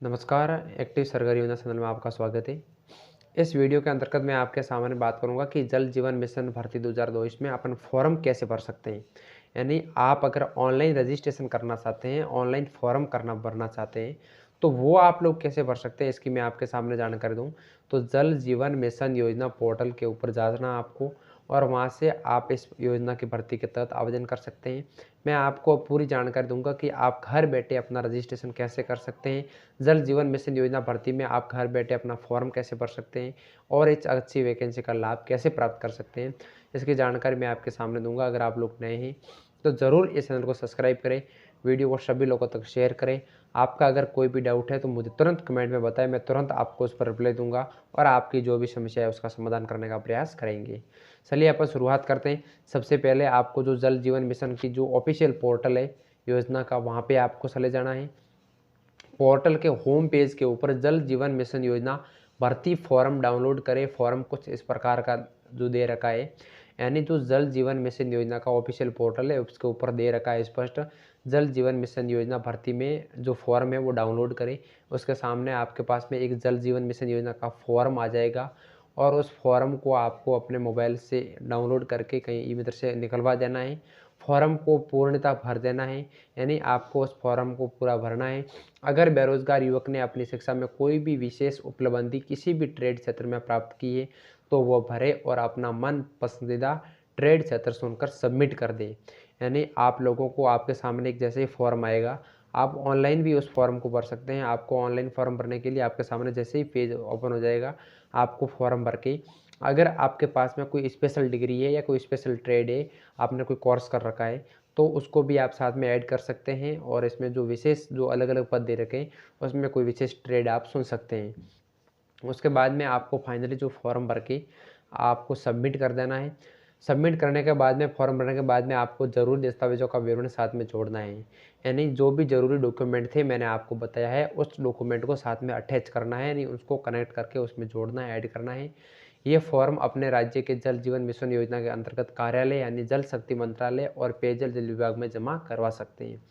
नमस्कार। एक्टिव सरकारी योजना चैनल में आपका स्वागत है। इस वीडियो के अंतर्गत मैं आपके सामने बात करूंगा कि जल जीवन मिशन भर्ती 2024 में अपन फॉर्म कैसे भर सकते हैं। यानी आप अगर ऑनलाइन रजिस्ट्रेशन करना चाहते हैं, ऑनलाइन फॉर्म भरना चाहते हैं, तो वो आप लोग कैसे भर सकते हैं, इसकी मैं आपके सामने जानकारी दूँ। तो जल जीवन मिशन योजना पोर्टल के ऊपर जाना आपको, और वहाँ से आप इस योजना की भर्ती के तहत आवेदन कर सकते हैं। मैं आपको पूरी जानकारी दूंगा कि आप घर बैठे अपना रजिस्ट्रेशन कैसे कर सकते हैं, जल जीवन मिशन योजना भर्ती में आप घर बैठे अपना फॉर्म कैसे भर सकते हैं, और इस अच्छी वैकेंसी का लाभ कैसे प्राप्त कर सकते हैं, इसकी जानकारी मैं आपके सामने दूंगा। अगर आप लोग नए हैं तो ज़रूर इस चैनल को सब्सक्राइब करें, वीडियो को सभी लोगों तक शेयर करें। आपका अगर कोई भी डाउट है तो मुझे तुरंत कमेंट में बताएं, मैं तुरंत आपको उस पर रिप्लाई दूंगा और आपकी जो भी समस्या है उसका समाधान करने का प्रयास करेंगे। चलिए अपन शुरुआत करते हैं। सबसे पहले आपको जो जल जीवन मिशन की जो ऑफिशियल पोर्टल है योजना का, वहाँ पे आपको चले जाना है। पोर्टल के होम पेज के ऊपर जल जीवन मिशन योजना भर्ती फॉर्म डाउनलोड करें। फॉर्म कुछ इस प्रकार का जो दे रखा है, यानी जो जल जीवन मिशन योजना का ऑफिशियल पोर्टल है उसके ऊपर दे रखा है स्पष्ट, जल जीवन मिशन योजना भर्ती में जो फॉर्म है वो डाउनलोड करें। उसके सामने आपके पास में एक जल जीवन मिशन योजना का फॉर्म आ जाएगा, और उस फॉर्म को आपको अपने मोबाइल से डाउनलोड करके कहीं इधर से निकलवा देना है। फॉर्म को पूर्णतः भर देना है, यानी आपको उस फॉर्म को पूरा भरना है। अगर बेरोजगार युवक ने अपनी शिक्षा में कोई भी विशेष उपलब्धि किसी भी ट्रेड क्षेत्र में प्राप्त की है तो वो भरे और अपना मन पसंदीदा ट्रेड क्षेत्र चुनकर सबमिट कर दे। यानी आप लोगों को आपके सामने एक जैसे ही फॉर्म आएगा, आप ऑनलाइन भी उस फॉर्म को भर सकते हैं। आपको ऑनलाइन फॉर्म भरने के लिए आपके सामने जैसे ही पेज ओपन हो जाएगा, आपको फॉर्म भर के, अगर आपके पास में कोई स्पेशल डिग्री है या कोई स्पेशल ट्रेड है, आपने कोई कोर्स कर रखा है, तो उसको भी आप साथ में ऐड कर सकते हैं। और इसमें जो विशेष जो अलग अलग पद दे रखे हैं उसमें कोई विशेष ट्रेड आप चुन सकते हैं। उसके बाद में आपको फाइनली जो फॉर्म भर के आपको सबमिट कर देना है। सबमिट करने के बाद में, फॉर्म भरने के बाद में, आपको ज़रूर दस्तावेज़ों का विवरण साथ में जोड़ना है। यानी जो भी ज़रूरी डॉक्यूमेंट थे मैंने आपको बताया है, उस डॉक्यूमेंट को साथ में अटैच करना है, यानी उसको कनेक्ट करके उसमें जोड़ना है, ऐड करना है। ये फॉर्म अपने राज्य के जल जीवन मिशन योजना के अंतर्गत कार्यालय यानी जल शक्ति मंत्रालय और पेयजल जल विभाग में जमा करवा सकते हैं।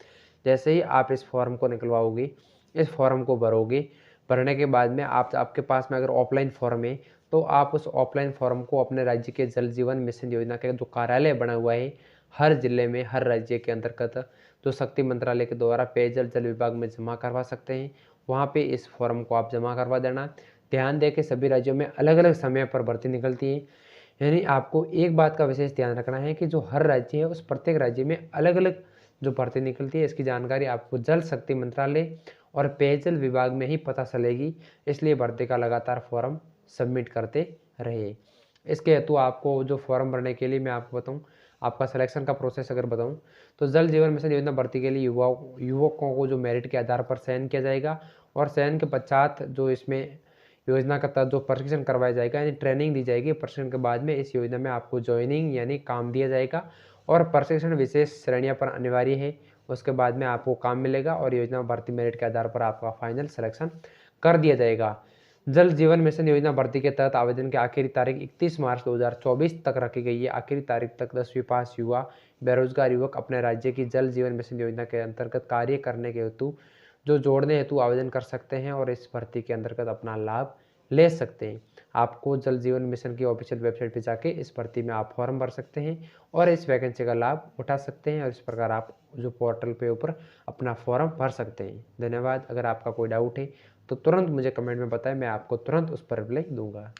जैसे ही आप इस फॉर्म को निकलवाओगे, इस फॉर्म को भरोगे, भरने के बाद में आपके पास में अगर ऑफलाइन फॉर्म है तो आप उस ऑफलाइन फॉर्म को अपने राज्य के जल जीवन मिशन योजना के जो कार्यालय बना हुआ है हर जिले में, हर राज्य के अंतर्गत, जो शक्ति मंत्रालय के द्वारा पेयजल जल विभाग में जमा करवा सकते हैं। वहाँ पे इस फॉर्म को आप जमा करवा देना। ध्यान दें कि सभी राज्यों में अलग अलग समय पर भर्ती निकलती है, यानी आपको एक बात का विशेष ध्यान रखना है कि जो हर राज्य है उस प्रत्येक राज्य में अलग अलग जो भर्ती निकलती है, इसकी जानकारी आपको जल शक्ति मंत्रालय और पेयजल विभाग में ही पता चलेगी। इसलिए भर्ती का लगातार फॉर्म सबमिट करते रहे। इसके हेतु आपको जो फॉर्म भरने के लिए मैं आपको बताऊं, आपका सिलेक्शन का प्रोसेस अगर बताऊं, तो जल जीवन मिशन योजना भर्ती के लिए युवकों को जो मेरिट के आधार पर चयन किया जाएगा, और चयन के पश्चात जो इसमें योजना का तहत जो प्रशिक्षण करवाया जाएगा, यानी ट्रेनिंग दी जाएगी। प्रशिक्षण के बाद में इस योजना में आपको ज्वाइनिंग यानी काम दिया जाएगा, और प्रशिक्षण विशेष श्रेणियों पर अनिवार्य है। उसके बाद में आपको काम मिलेगा और योजना भर्ती मेरिट के आधार पर आपका फाइनल सिलेक्शन कर दिया जाएगा। जल जीवन मिशन योजना भर्ती के तहत आवेदन की आखिरी तारीख 31 मार्च 2024 तक रखी गई है। आखिरी तारीख तक 10वीं पास युवा बेरोजगार युवक अपने राज्य की जल जीवन मिशन योजना के अंतर्गत कार्य करने के हेतु जो जोड़ने हेतु आवेदन कर सकते हैं और इस भर्ती के अंतर्गत अपना लाभ ले सकते हैं। आपको जल जीवन मिशन की ऑफिशियल वेबसाइट पर जाके इस भर्ती में आप फॉर्म भर सकते हैं और इस वैकेंसी का लाभ उठा सकते हैं, और इस प्रकार आप जो पोर्टल पे ऊपर अपना फॉर्म भर सकते हैं। धन्यवाद। अगर आपका कोई डाउट है तो तुरंत मुझे कमेंट में बताएं, मैं आपको तुरंत उस पर रिप्लाई दूंगा।